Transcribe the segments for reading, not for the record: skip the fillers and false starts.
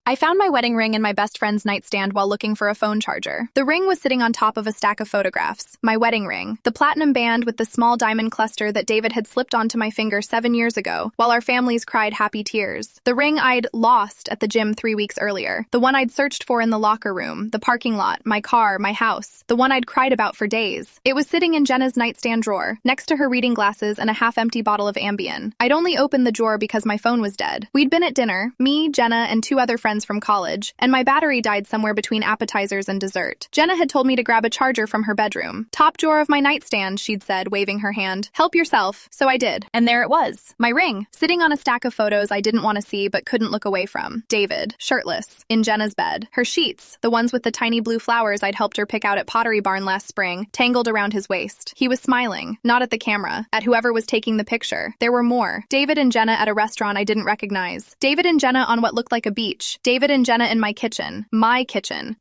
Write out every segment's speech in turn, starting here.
I found my wedding ring in my best friend's nightstand while looking for a phone charger. The ring was sitting on top of a stack of photographs. My wedding ring, the platinum band with the small diamond cluster that David had slipped onto my finger 7 years ago, while our families cried happy tears. The ring I'd lost at the gym 3 weeks earlier. The one I'd searched for in the locker room, the parking lot, my car, my house. The one I'd cried about for days. It was sitting in Jenna's nightstand drawer, next to her reading glasses and a half-empty bottle of Ambien. I'd only opened the drawer because my phone was dead. We'd been at dinner, me, Jenna, and 2 other friends from college, and my battery died somewhere between appetizers and dessert. Jenna had told me to grab a charger from her bedroom. "Top drawer of my nightstand," she'd said, waving her hand. "Help yourself." So I did. And there it was. My ring, sitting on a stack of photos I didn't want to see but couldn't look away from. David, shirtless, in Jenna's bed. Her sheets, the ones with the tiny blue flowers I'd helped her pick out at Pottery Barn last spring, tangled around his waist. He was smiling, not at the camera, at whoever was taking the picture. There were more. David and Jenna at a restaurant I didn't recognize. David and Jenna on what looked like a beach. David and Jenna in my kitchen,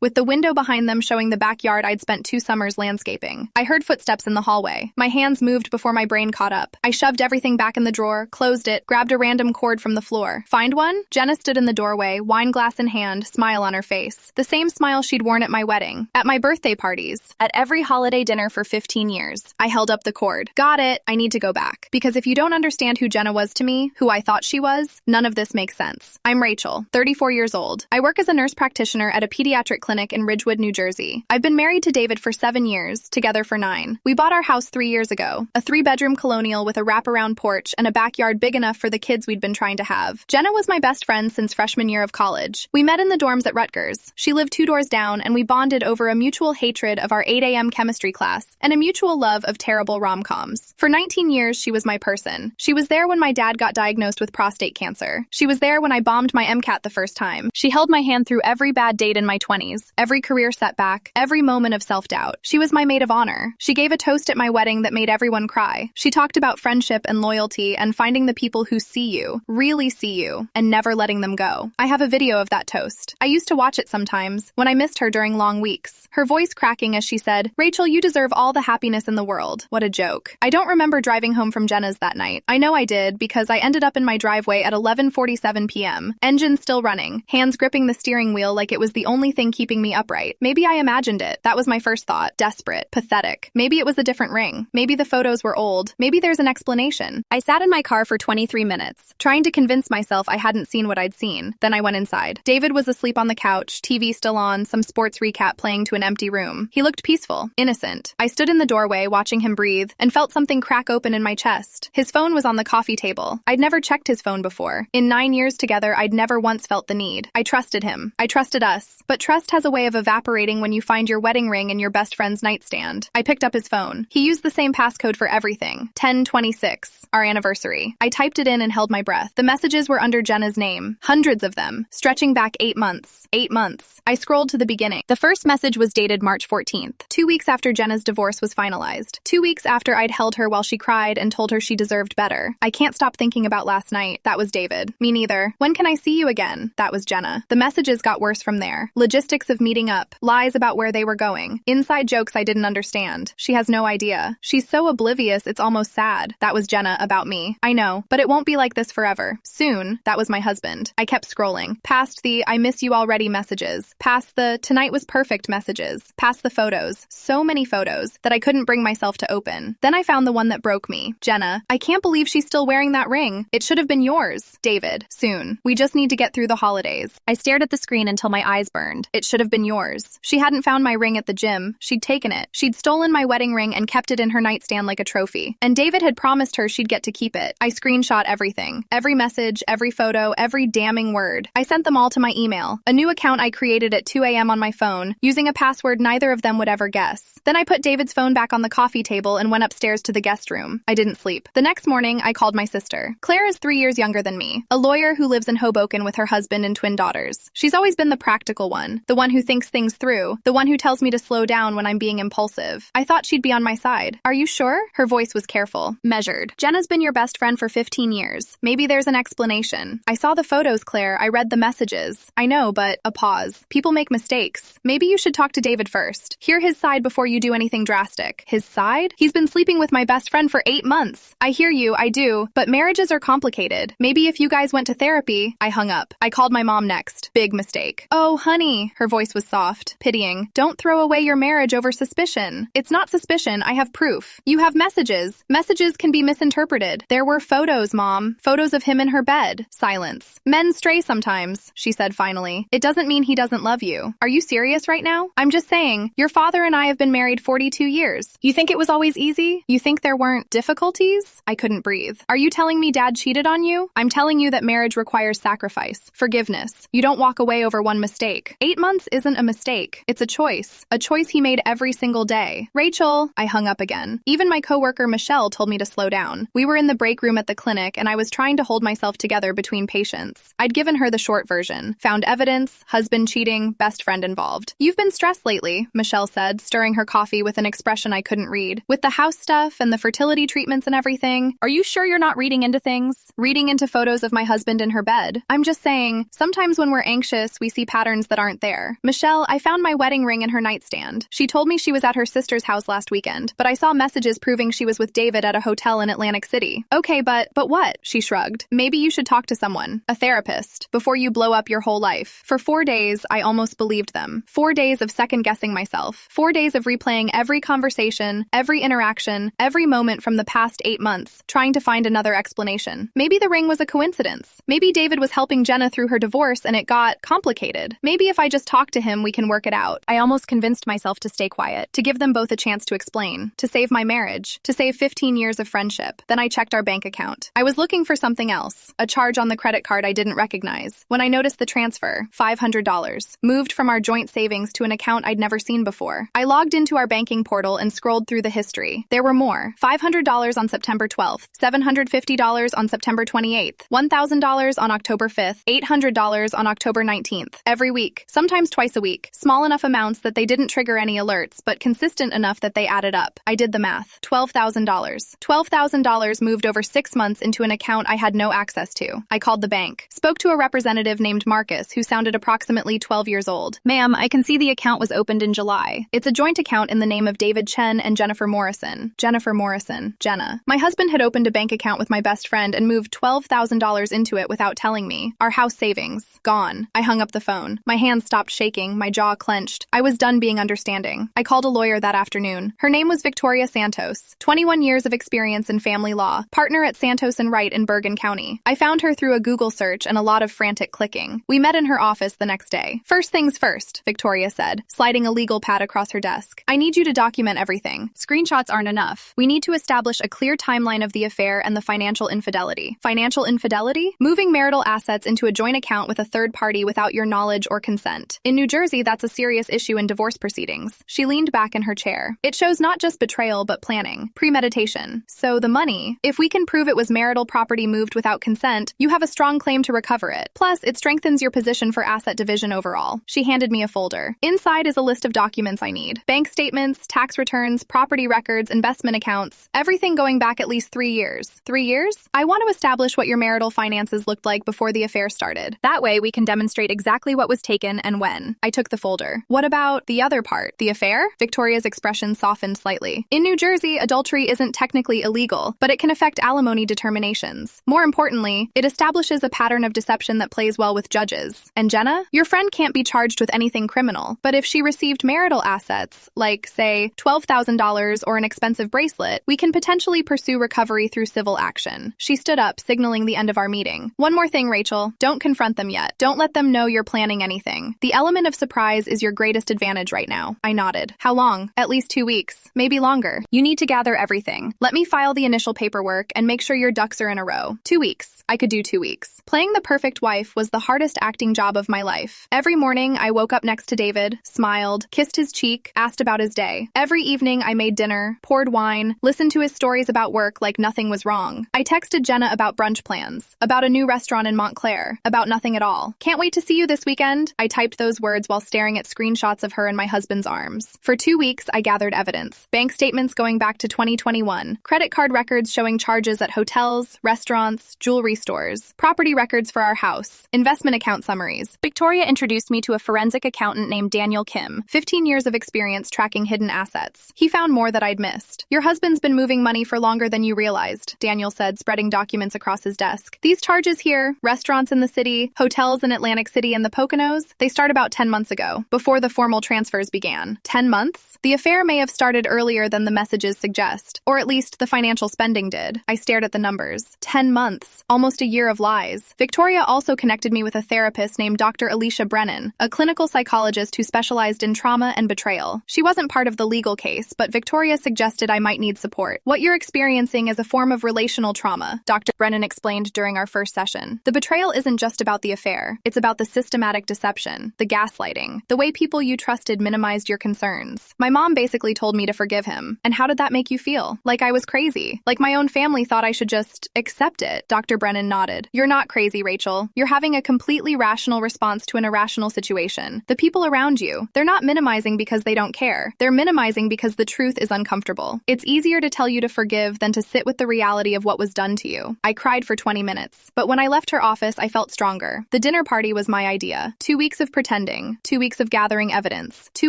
with the window behind them showing the backyard I'd spent 2 summers landscaping. I heard footsteps in the hallway. My hands moved before my brain caught up. I shoved everything back in the drawer, closed it, grabbed a random cord from the floor. "Find one?" Jenna stood in the doorway, wine glass in hand, smile on her face. The same smile she'd worn at my wedding, at my birthday parties, at every holiday dinner for 15 years. I held up the cord. "Got it. I need to go back. Because if you don't understand who Jenna was to me, who I thought she was, none of this makes sense. I'm Rachel, 34 years old. I work as a nurse practitioner at a pediatric clinic in Ridgewood, New Jersey. I've been married to David for 7 years, together for 9. We bought our house 3 years ago, a 3-bedroom colonial with a wraparound porch and a backyard big enough for the kids we'd been trying to have. Jenna was my best friend since freshman year of college. We met in the dorms at Rutgers. She lived 2 doors down, and we bonded over a mutual hatred of our 8 a.m. chemistry class and a mutual love of terrible rom-coms. For 19 years, she was my person. She was there when my dad got diagnosed with prostate cancer. She was there when I bombed my MCAT the first time. She held my hand through every bad date in my 20s, every career setback, every moment of self-doubt. She was my maid of honor. She gave a toast at my wedding that made everyone cry. She talked about friendship and loyalty and finding the people who see you, really see you, and never letting them go. I have a video of that toast. I used to watch it sometimes, when I missed her during long weeks. Her voice cracking as she said, "Rachel, you deserve all the happiness in the world." What a joke. I don't remember driving home from Jenna's that night. I know I did, because I ended up in my driveway at 11:47 p.m., engine still running, hands gripping the steering wheel like it was the only thing keeping me upright. Maybe I imagined it. That was my first thought. Desperate. Pathetic. Maybe it was a different ring. Maybe the photos were old. Maybe there's an explanation. I sat in my car for 23 minutes, trying to convince myself I hadn't seen what I'd seen. Then I went inside. David was asleep on the couch, TV still on, some sports recap playing to an empty room. He looked peaceful, innocent. I stood in the doorway, watching him breathe, and felt something crack open in my chest. His phone was on the coffee table. I'd never checked his phone before. In 9 years together, I'd never once felt the need. I trusted him. I trusted us. But trust has a way of evaporating when you find your wedding ring in your best friend's nightstand. I picked up his phone. He used the same passcode for everything. 10/26, our anniversary. I typed it in and held my breath. The messages were under Jenna's name. Hundreds of them, stretching back 8 months. 8 months. I scrolled to the beginning. The first message was dated March 14th, 2 weeks after Jenna's divorce was finalized. 2 weeks after I'd held her while she cried and told her she deserved better. "I can't stop thinking about last night." That was David. "Me neither." "When can I see you again?" That was Jenna. The messages got worse from there. Logistics of meeting up, lies about where they were going, inside jokes I didn't understand. "She has no idea. She's so oblivious it's almost sad." That was Jenna about me. "I know, but it won't be like this forever. Soon." That was my husband. I kept scrolling, past the "I miss you already" messages, past the "tonight was perfect" messages, past the photos, so many photos, that I couldn't bring myself to open. Then I found the one that broke me. "Jenna, I can't believe she's still wearing that ring. It should have been yours." "David, soon. We just need to get through the holidays." I stared at the screen until my eyes burned. "It should have been yours." She hadn't found my ring at the gym. She'd taken it. She'd stolen my wedding ring and kept it in her nightstand like a trophy. And David had promised her she'd get to keep it. I screenshot everything. Every message, every photo, every damning word. I sent them all to my email, a new account I created at 2 a.m. on my phone, using a password neither of them would ever guess. Then I put David's phone back on the coffee table and went upstairs to the guest room. I didn't sleep. The next morning, I called my sister. Claire is 3 years younger than me, a lawyer who lives in Hoboken with her husband and twin daughters. She's always been the practical one who thinks things through, the one who tells me to slow down when I'm being impulsive. I thought she'd be on my side. "Are you sure?" Her voice was careful, measured. "Jenna's been your best friend for 15 years. Maybe there's an explanation." "I saw the photos, Claire. I read the messages." "I know, but..." A pause. "People make mistakes. Maybe you should talk to David first. Hear his side before you do anything drastic." "His side? He's been sleeping with my best friend for 8 months." "I hear you, I do, but marriages are complicated. Maybe if you guys went to therapy..." I hung up. I called my mom mom next. Big mistake. Oh, honey. Her voice was soft, pitying. Don't throw away your marriage over suspicion. It's not suspicion. I have proof. You have messages. Messages can be misinterpreted. There were photos, Mom. Photos of him in her bed. Silence. Men stray sometimes, she said finally. It doesn't mean he doesn't love you. Are you serious right now? I'm just saying, your father and I have been married 42 years. You think it was always easy? You think there weren't difficulties? I couldn't breathe. Are you telling me Dad cheated on you? I'm telling you that marriage requires sacrifice, forgiveness. You don't walk away over one mistake. 8 months isn't a mistake. It's a choice he made every single day. Rachel, I hung up again. Even my coworker Michelle told me to slow down. We were in the break room at the clinic and I was trying to hold myself together between patients. I'd given her the short version. Found evidence, husband cheating, best friend involved. You've been stressed lately, Michelle said, stirring her coffee with an expression I couldn't read. With the house stuff and the fertility treatments and everything. Are you sure you're not reading into things? Reading into photos of my husband in her bed. I'm just saying, sometimes when we're anxious, we see patterns that aren't there. Michelle, I found my wedding ring in her nightstand. She told me she was at her sister's house last weekend, but I saw messages proving she was with David at a hotel in Atlantic City. Okay, but what? She shrugged. Maybe you should talk to someone, a therapist, before you blow up your whole life. For 4 days, I almost believed them. 4 days of second-guessing myself. 4 days of replaying every conversation, every interaction, every moment from the past 8 months, trying to find another explanation. Maybe the ring was a coincidence. Maybe David was helping Jenna through her divorce and it got complicated. Maybe if I just talk to him, we can work it out. I almost convinced myself to stay quiet, to give them both a chance to explain, to save my marriage, to save 15 years of friendship. Then I checked our bank account. I was looking for something else, a charge on the credit card I didn't recognize, when I noticed the transfer, $500, moved from our joint savings to an account I'd never seen before. I logged into our banking portal and scrolled through the history. There were more. $500 on September 12th, $750 on September 28th, $1,000 on October 5th, $800 on October 19th. Every week, sometimes twice a week. Small enough amounts that they didn't trigger any alerts, but consistent enough that they added up. I did the math. $12,000. $12,000 moved over 6 months into an account I had no access to. I called the bank. Spoke to a representative named Marcus, who sounded approximately 12 years old. Ma'am, I can see the account was opened in July. It's a joint account in the name of David Chen and Jennifer Morrison. Jennifer Morrison. Jenna. My husband had opened a bank account with my best friend and moved $12,000 into it without telling me. Our house savings. Gone. I hung up the phone. My hands stopped shaking, my jaw clenched. I was done being understanding. I called a lawyer that afternoon. Her name was Victoria Santos. 21 years of experience in family law. Partner at Santos and Wright in Bergen County. I found her through a Google search and a lot of frantic clicking. We met in her office the next day. First things first, Victoria said, sliding a legal pad across her desk. I need you to document everything. Screenshots aren't enough. We need to establish a clear timeline of the affair and the financial infidelity. Financial infidelity? Moving marital assets into a joint account with a third party without your knowledge or consent. In New Jersey, that's a serious issue in divorce proceedings. She leaned back in her chair. It shows not just betrayal, but planning, premeditation. So the money, if we can prove it was marital property moved without consent, you have a strong claim to recover it. Plus, it strengthens your position for asset division overall. She handed me a folder. Inside is a list of documents I need. Bank statements, tax returns, property records, investment accounts, everything going back at least 3 years. 3 years? I want to establish what your marital finances looked like before the affair started. That way, we can demonstrate exactly what was taken and when. I took the folder. What about the other part? The affair? Victoria's expression softened slightly. In New Jersey, adultery isn't technically illegal, but it can affect alimony determinations. More importantly, it establishes a pattern of deception that plays well with judges. And Jenna? Your friend can't be charged with anything criminal, but if she received marital assets, like, say, $12,000 or an expensive bracelet, we can potentially pursue recovery through civil action. She stood up, signaling the end of our meeting. One more thing, Rachel. Don't confront them yet. Don't let them know you're planning anything. The element of surprise is your greatest advantage right now. I nodded. How long? At least 2 weeks. Maybe longer. You need to gather everything. Let me file the initial paperwork and make sure your ducks are in a row. 2 weeks. I could do 2 weeks. Playing the perfect wife was the hardest acting job of my life. Every morning, I woke up next to David, smiled, kissed his cheek, asked about his day. Every evening, I made dinner, poured wine, listened to his stories about work like nothing was wrong. I texted Jenna about brunch plans, about a new restaurant in Montclair, about nothing at all. Can't wait to see you this weekend. I typed those words while staring at screenshots of her in my husband's arms. For 2 weeks, I gathered evidence. Bank statements going back to 2021, credit card records showing charges at hotels, restaurants, jewelry stores, property records for our house, investment account summaries. Victoria introduced me to a forensic accountant named Daniel Kim, 15 years of experience tracking hidden assets. He found more that I'd missed. Your husband's been moving money for longer than you realized, Daniel said, spreading documents across his desk. These charges here, restaurants in the city, Hotels in Atlantic City and the Poconos, they start about 10 months ago, before the formal transfers began. 10 months? The affair may have started earlier than the messages suggest, or at least the financial spending did. I stared at the numbers. 10 months. Almost a year of lies. Victoria also connected me with a therapist named Dr. Alicia Brennan, a clinical psychologist who specialized in trauma and betrayal. She wasn't part of the legal case, but Victoria suggested I might need support. What you're experiencing is a form of relational trauma, Dr. Brennan explained during our first session. The betrayal isn't just about the affair. It's about the systematic deception, the gaslighting, the way people you trusted minimized your concerns. My mom basically told me to forgive him. And how did that make you feel? Like I was crazy. Like my own family thought I should just accept it. Dr. Brennan nodded. You're not crazy, Rachel. You're having a completely rational response to an irrational situation. The people around you, they're not minimizing because they don't care. They're minimizing because the truth is uncomfortable. It's easier to tell you to forgive than to sit with the reality of what was done to you. I cried for 20 minutes. But when I left her office, I felt stronger. The dinner party was my idea. 2 weeks of pretending. 2 weeks of gathering evidence. 2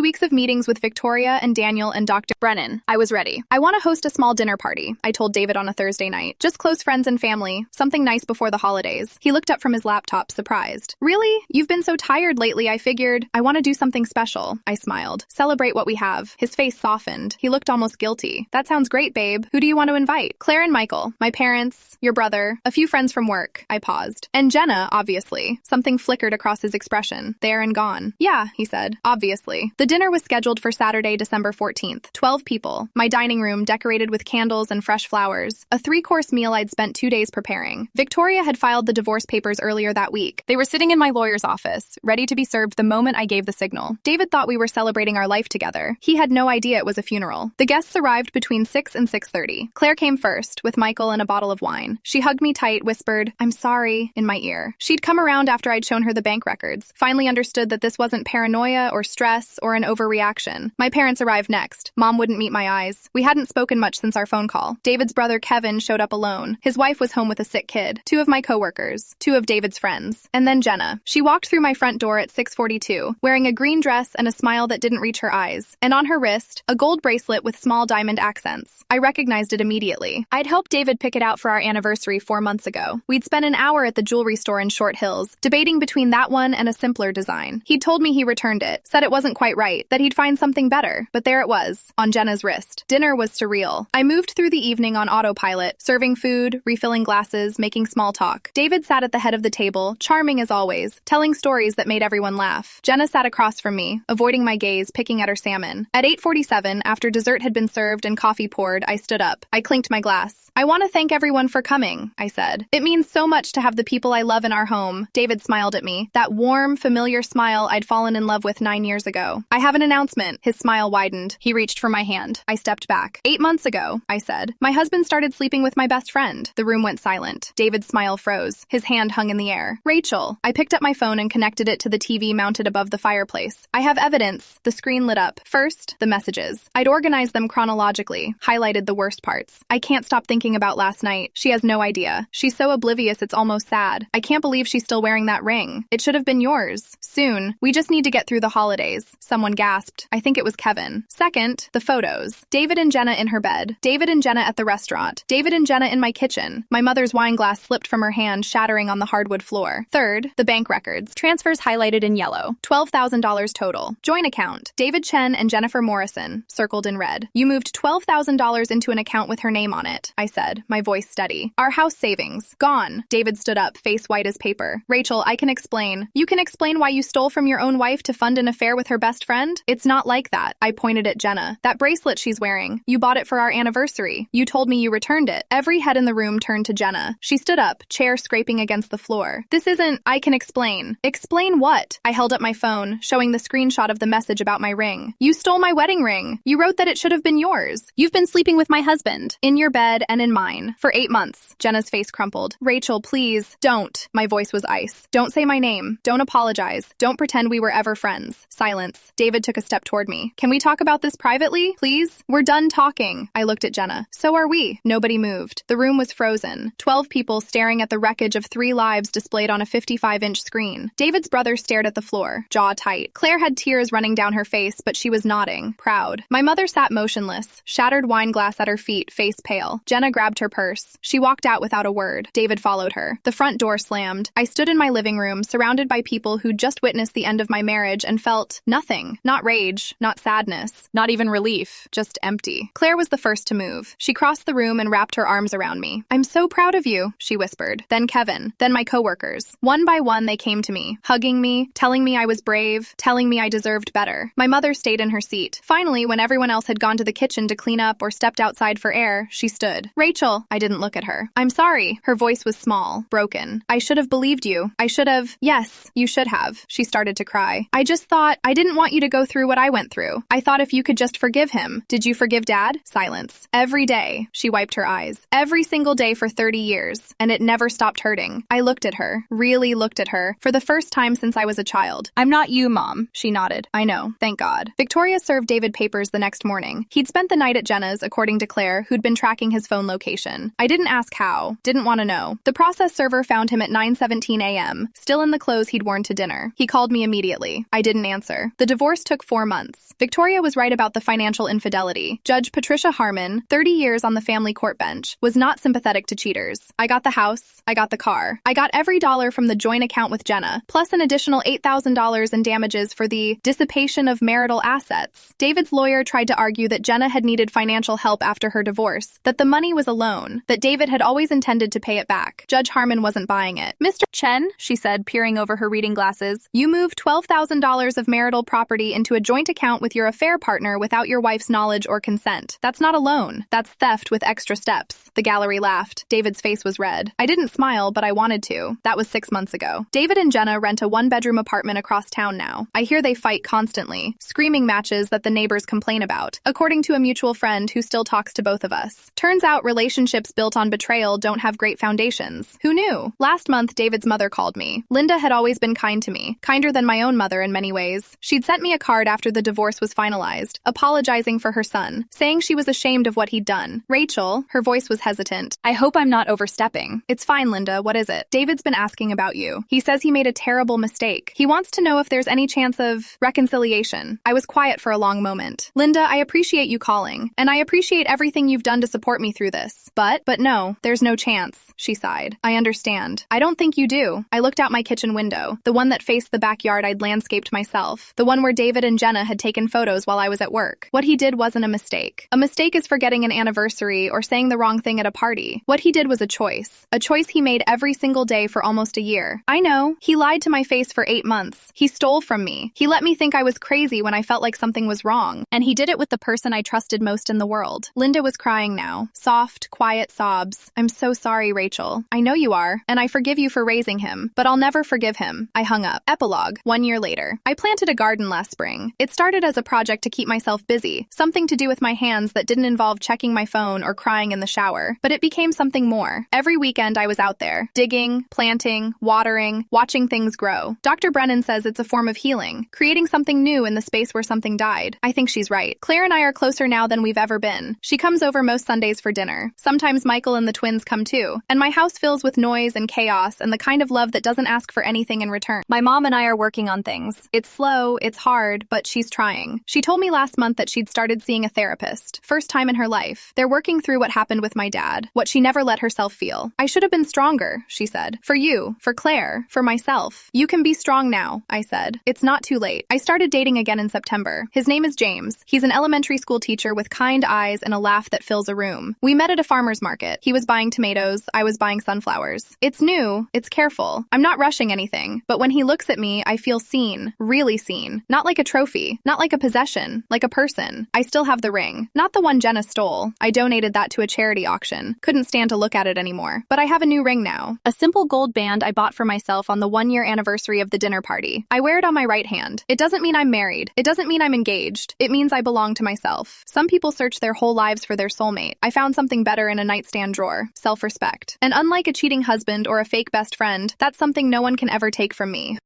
weeks of meetings with Victoria and Daniel and Dr. Brennan. I was ready. I want to host a small dinner party, I told David on a Thursday night. Just close friends and family. Something nice before the holidays. He looked up from his laptop, surprised. Really? You've been so tired lately, I figured. I want to do something special. I smiled. Celebrate what we have. His face softened. He looked almost guilty. That sounds great, babe. Who do you want to invite? Claire and Michael. My parents. Your brother. A few friends from work. I paused. And Jenna, obviously. Something flickered across his expression. There and gone. Yeah, he said. Obviously. The dinner was scheduled for Saturday, December 14th. 12 people. My dining room decorated with candles and fresh flowers. A 3-course meal I'd spent 2 days preparing. Victoria had filed the divorce papers earlier that week. They were sitting in my lawyer's office, ready to be served the moment I gave the signal. David thought we were celebrating our life together. He had no idea it was a funeral. The guests arrived between 6 and 6:30. Claire came first, with Michael and a bottle of wine. She hugged me tight, whispered, "I'm sorry," in my ear. She'd come around after I'd shown her the bank records, finally understood that this wasn't paranoia or stress or an overreaction. My parents arrived next. Mom wouldn't meet my eyes. We hadn't spoken much since our phone call. David's brother Kevin showed up alone. His wife was home with a sick kid. 2 of my coworkers. 2 of David's friends. And then Jenna. She walked through my front door at 6:42, wearing a green dress and a smile that didn't reach her eyes. And on her wrist, a gold bracelet with small diamond accents. I recognized it immediately. I'd helped David pick it out for our anniversary 4 months ago. We'd spent an hour at the jewelry store in Short Hills, debating between that one and a simpler design. He'd told me he returned it, said it wasn't quite right, that he'd find something better. But there it was, on Jenna's wrist. Dinner was surreal. I moved through the evening on autopilot, serving food, refilling glasses, making small talk. David sat at the head of the table, charming as always, telling stories that made everyone laugh. Jenna sat across from me, avoiding my gaze, picking at her salmon. At 8:47, after dessert had been served and coffee poured, I stood up. I clinked my glass. I want to thank everyone for coming, I said. It means so much to have the people I love in our home. David smiled at me, that warm, familiar smile I'd fallen in love with 9 years ago. I have an announcement. His smile widened. He reached for my hand. I stepped back. 8 months ago, I said, my husband started sleeping with my best friend. The room went silent. David's smile froze. His hand hung in the air. Rachel. I picked up my phone and connected it to the TV mounted above the fireplace. I have evidence. The screen lit up. First, the messages. I'd organized them chronologically, highlighted the worst parts. I can't stop thinking about last night. She has no idea. She's so oblivious it's almost sad. I can't believe she's still wearing that ring. It should have been yours. Soon. We just need to get through the holidays. Someone gasped. I think it was Kevin. Second, the photos. David and Jenna in her bed. David and Jenna at the restaurant. David and Jenna in my kitchen. My mother's wine glass slipped from her hand, shattering on the hardwood floor. Third, the bank records. Transfers highlighted in yellow. $12,000 total. Joint account. David Chen and Jennifer Morrison, circled in red. You moved $12,000 into an account with her name on it, I said, my voice steady. Our house savings. Gone. David stood up, face white as paper. Rachel, I can explain. You can explain why you stole from your own wife to fund an affair with her best friend? It's not like that. I pointed at Jenna. That bracelet she's wearing. You bought it for our anniversary. You told me you returned it. Every head in the room turned to Jenna. She stood up, chair scraping against the floor. This isn't, I can explain. Explain what? I held up my phone, showing the screenshot of the message about my ring. You stole my wedding ring. You wrote that it should have been yours. You've been sleeping with my husband, in your bed and in mine, for 8 months. Jenna's face crumpled. Rachel, please, don't. My voice was ice. Don't say my name. Don't apologize. Don't pretend we were ever friends. Silence. David took a step toward me. Can we talk about this privately, please? We're done talking. I looked at Jenna. So are we. Nobody moved. The room was frozen. 12 people staring at the wreckage of 3 lives displayed on a 55-inch screen. David's brother stared at the floor, jaw tight. Claire had tears running down her face, but she was nodding, proud. My mother sat motionless, shattered wine glass at her feet, face pale. Jenna grabbed her purse. She walked out without a word. David followed her. The front door slammed. I stood stood in my living room, surrounded by people who'd just witnessed the end of my marriage and felt nothing. Not rage, not sadness, not even relief, just empty. Claire was the first to move. She crossed the room and wrapped her arms around me. "I'm so proud of you," she whispered. Then Kevin, then my coworkers. One by one, they came to me, hugging me, telling me I was brave, telling me I deserved better. My mother stayed in her seat. Finally, when everyone else had gone to the kitchen to clean up or stepped outside for air, she stood. "Rachel," I didn't look at her. "I'm sorry." Her voice was small, broken. "I should have believed you. I should have." "Yes, you should have." She started to cry. "I just thought I didn't want you to go through what I went through. I thought if you could just forgive him." "Did you forgive Dad?" Silence. "Every day." She wiped her eyes. "Every single day for 30 years. And it never stopped hurting." I looked at her, really looked at her, for the first time since I was a child. "I'm not you, Mom." She nodded. "I know. Thank God." Victoria served David papers the next morning. He'd spent the night at Jenna's, according to Claire, who'd been tracking his phone location. I didn't ask how. Didn't want to know. The process server found him at 9:17 a.m., still in the clothes he'd worn to dinner. He called me immediately. I didn't answer. The divorce took 4 months. Victoria was right about the financial infidelity. Judge Patricia Harmon, 30 years on the family court bench, was not sympathetic to cheaters. I got the house. I got the car. I got every dollar from the joint account with Jenna, plus an additional $8,000 in damages for the dissipation of marital assets. David's lawyer tried to argue that Jenna had needed financial help after her divorce, that the money was a loan, that David had always intended to pay it back. Judge Harmon wasn't buying it. "Mr. Chen," she said, peering over her reading glasses, "you moved $12,000 of marital property into a joint account with your affair partner without your wife's knowledge or consent. That's not a loan. That's theft with extra steps." The gallery laughed. David's face was red. I didn't smile, but I wanted to. That was 6 months ago. David and Jenna rent a 1-bedroom apartment across town now. I hear they fight constantly, screaming matches that the neighbors complain about, according to a mutual friend who still talks to both of us. Turns out relationships built on betrayal don't have great foundations. Who knew? Last month, David's mother called me. Linda had always been kind to me, kinder than my own mother in many ways. She'd sent me a card after the divorce was finalized, apologizing for her son, saying she was ashamed of what he'd done. "Rachel," her voice was hesitant, "I hope I'm not overstepping." "It's fine, Linda. What is it?" "David's been asking about you. He says he made a terrible mistake. He wants to know if there's any chance of reconciliation." I was quiet for a long moment. "Linda, I appreciate you calling, and I appreciate everything you've done to support me through this. But no, there's no chance," she sighed. "I understand. I don't think you do." I looked out my kitchen window, the one that faced the backyard I'd landscaped myself, the one where David and Jenna had taken photos while I was at work. What he did wasn't a mistake. A mistake is forgetting an anniversary or saying the wrong thing at a party. What he did was a choice he made every single day for almost a year. I know. He lied to my face for 8 months. He stole from me. He let me think I was crazy when I felt like something was wrong. And he did it with the person I trusted most in the world. Linda was crying now. Soft, quiet sobs. "I'm so sorry, Rachel. I know you are, and I forgive you for raising him, but I'll never forgive him." I hung up. Epilogue. 1 year later. I planted a garden last spring. It started as a project to keep myself busy, something to do with my hands that didn't involve checking my phone or crying in the shower, but it became something more. Every weekend I was out there, digging, planting, watering, watching things grow. Dr. Brennan says it's a form of healing, creating something new in the space where something died. I think she's right. Claire and I are closer now than we've ever been. She comes over most Sundays for dinner. Sometimes Michael and the twins come too, and my house fills with noise and chaos and the kind of love that doesn't ask for anything in return. My mom and I are working on things. It's slow, it's hard, but she's trying. She told me last month that she'd started seeing a therapist. First time in her life. They're working through what happened with my dad, what she never let herself feel. "I should have been stronger," she said. "For you, for Claire, for myself. You can be strong now," I said. "It's not too late." I started dating again in September. His name is James. He's an elementary school teacher with kind eyes and a laugh that fills a room. We met at a farmer's market. He was buying tomatoes, I was buying sunflowers. It's new, it's careful. I'm not rushing anything, but when he looks at me, I feel seen, really seen. Not like a trophy, not like a possession, like a person. I still have the ring. Not the one Jenna stole. I donated that to a charity auction. Couldn't stand to look at it anymore. But I have a new ring now. A simple gold band I bought for myself on the 1-year anniversary of the dinner party. I wear it on my right hand. It doesn't mean I'm married. It doesn't mean I'm engaged. It means I belong to myself. Some people search their whole lives for their soulmate. I found something better in a nightstand drawer. Self-respect. And unlike a cheating husband or a fake best friend, that's something no one can ever take from me.